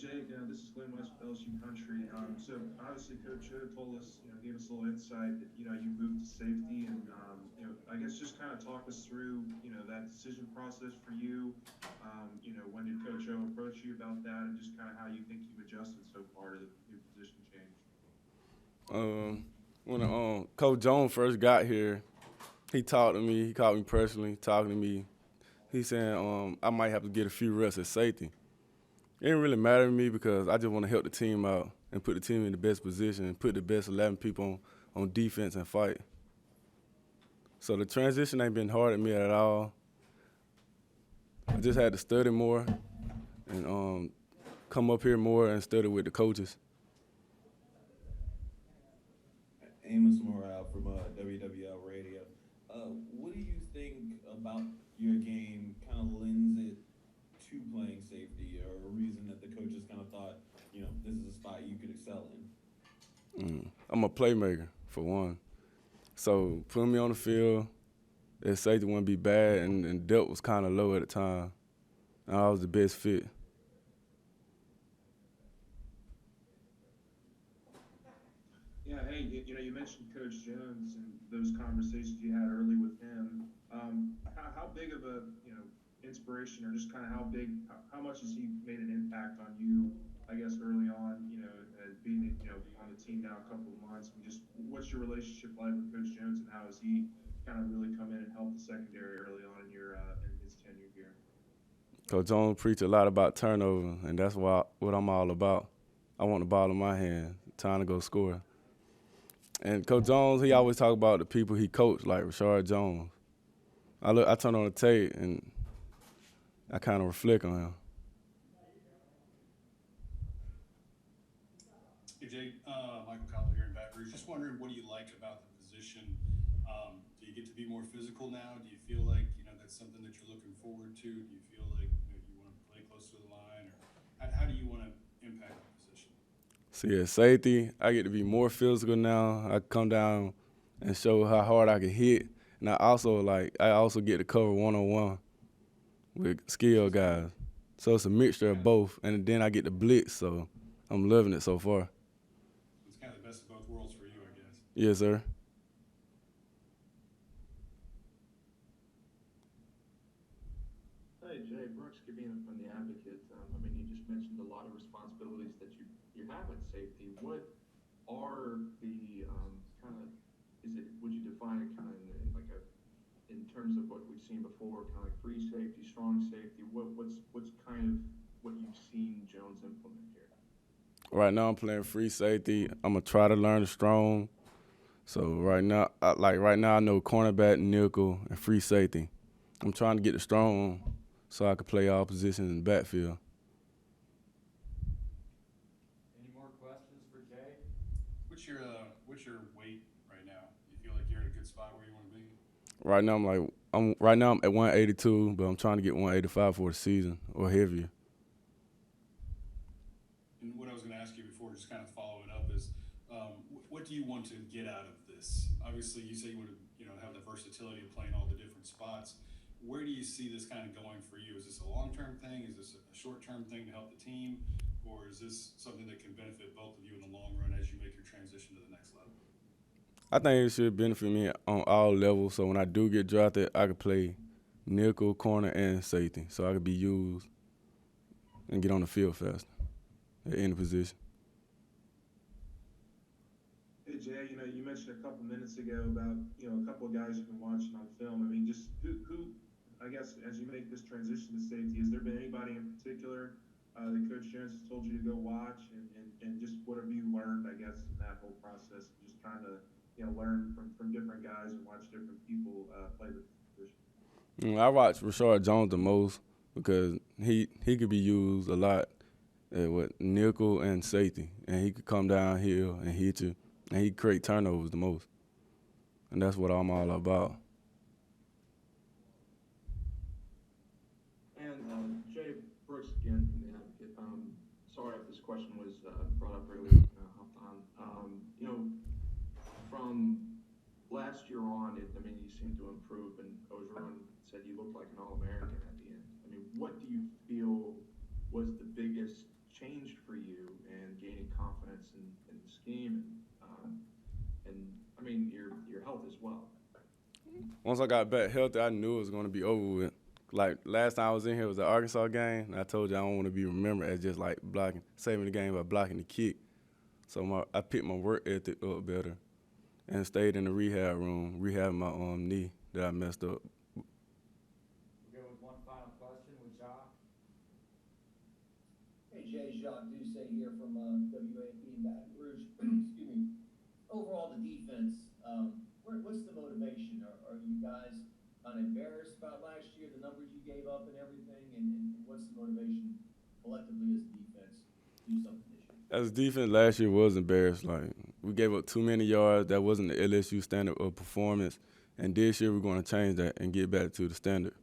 Jake, this is Glenn West with LSU Country. So obviously, Coach O told us, gave us a little insight that you moved to safety, and I guess just kind of talk us through, that decision process for you. When did Coach O approach you about that, and just kind of how you think you've adjusted so far to the new position change. Um, when Coach Jones first got here, he talked to me. He called me personally, talking to me. He said I might have to get a few reps at safety. It didn't really matter to me because I just want to help the team out and put the team in the best position and put the best 11 people on defense and fight. So the transition ain't been hard at me at all. I just had to study more and come up here more and study with the coaches. Amos Morale from WWL Radio. What do you think about your game kind of lends it to playing safety, or a reason that the coaches kind of thought, this is a spot you could excel in? I'm a playmaker, for one. So putting me on the field at safety wouldn't be bad, and depth was kind of low at the time. And I was the best fit. Yeah, hey, you mentioned Coach Jones and those conversations you had early with him. How big of a inspiration, or just kind of how much has he made an impact on you? I guess early on, being on the team now a couple of months. And just what's your relationship like with Coach Jones, and how has he kind of really come in and helped the secondary early on in your in his tenure here? Coach Jones preached a lot about turnover, and that's what I'm all about. I want the ball in my hand, time to go score. And Coach Jones, he always talk about the people he coached, like Rashard Jones. I turn on the tape, and I kind of reflect on him. Hey, Jake, Michael Copple here in Baton Rouge. Just wondering, what do you like about the position? Do you get to be more physical now? Do you feel like that's something that you're looking forward to? Do you feel like you want to play close to the line, or how do you want to impact the position? See, at safety, I get to be more physical now. I come down and show how hard I can hit, and I also get to cover one-on-one with skilled guys. So it's a mixture of both, and then I get to blitz. So I'm loving it so far. It's kind of the best of both worlds for you, I guess. Yes, sir. Hey, Jay, Brooks Gabina from the Advocate. You just mentioned a lot of responsibilities that you have at safety. What are the kind of, would you define it kind of in like in terms of what we've seen before, kind of like free safety, strong safety? What's kind of what you've seen Jones implement here? Right now I'm playing free safety. I'm gonna try to learn the strong. So right now I know cornerback, nickel, and free safety. I'm trying to get the strong so I can play all positions in the backfield. Any more questions for Jay? What's your weight right now? Do you feel like you're in a good spot where you want to be? Right now I'm at 182, but I'm trying to get 185 for the season or heavier. And what I was going to ask you before, just kind of following up, is what do you want to get out of this? Obviously, you say you want to have the versatility of playing all the different spots. Where do you see this kind of going for you? Is this a long-term thing? Is this a short-term thing to help the team? Or is this something that can benefit both of you in the long run as you make your transition to the next level? I think it should benefit me on all levels. So when I do get drafted, I could play nickel, corner, and safety. So I could be used and get on the field faster at any position. Hey Jay, you mentioned a couple minutes ago about a couple of guys you've been watching on film. Just who I guess as you make this transition to safety, has there been anybody in particular that Coach Jones has told you to go watch, and just what have you learned, I guess, in that whole process, just trying to learn from different guys and watch different people play the position. I watch Rashard Jones the most because he could be used a lot at nickel and safety, and he could come downhill and hit you, and he create turnovers the most, and that's what I'm all about. And Jay, Brooks again from the Advocate. Sorry if this question was brought up earlier. Hopped on. From last year on, you seem to improve, and Ogeron said you looked like an All-American at the end. What do you feel was the biggest changed for you and gaining confidence in the scheme and I mean your health as well? Once I got back healthy, I knew it was going to be over with. Like, last time I was in here was the Arkansas game, and I told you I don't want to be remembered as just, like, saving the game by blocking the kick. So I picked my work ethic up better and stayed in the rehab room, rehabbing my knee that I messed up. We'll go with one final question with Jacques. Hey Jay, Jacques Doucet here from WAP in Baton Rouge. Excuse me. Overall, the defense, what's the motivation? Are you guys kind of embarrassed about last year, the numbers you gave up and everything? And what's the motivation collectively as a defense to do something this year? As a defense, last year was embarrassed. Like, we gave up too many yards. That wasn't the LSU standard of performance. And this year we're going to change that and get back to the standard.